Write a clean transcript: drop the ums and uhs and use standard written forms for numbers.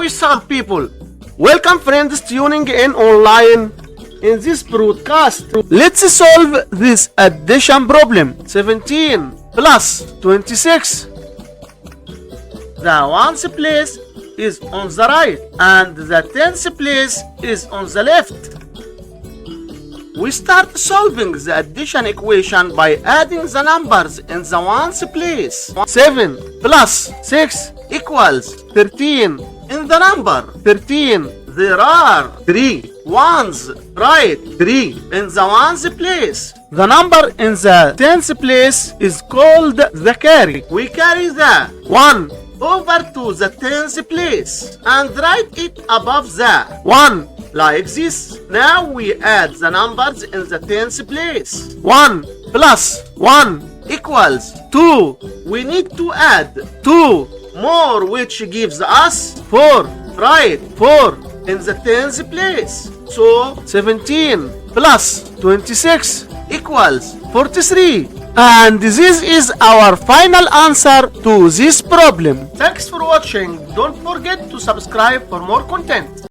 What's up, people? Welcome, friends, tuning in online in this broadcast. Let's solve this addition problem. 17 plus 26. The ones place is on the right and the tens place is on the left. We start solving the addition equation by adding the numbers in the ones place. 7 plus 6 equals 13. In the number 13, there are 3 ones, right? 3 in the ones place. The number in the tens place is called the carry. We carry the 1 over to the tens place and write it above the 1 like this. Now we add the numbers in the tens place. 1 plus 1 equals 2. We need to add 2 more, which gives us 4, right? 4 in the tens place. So 17 plus 26 equals 43. And this is our final answer to this problem. Thanks for watching. Don't forget to subscribe for more content.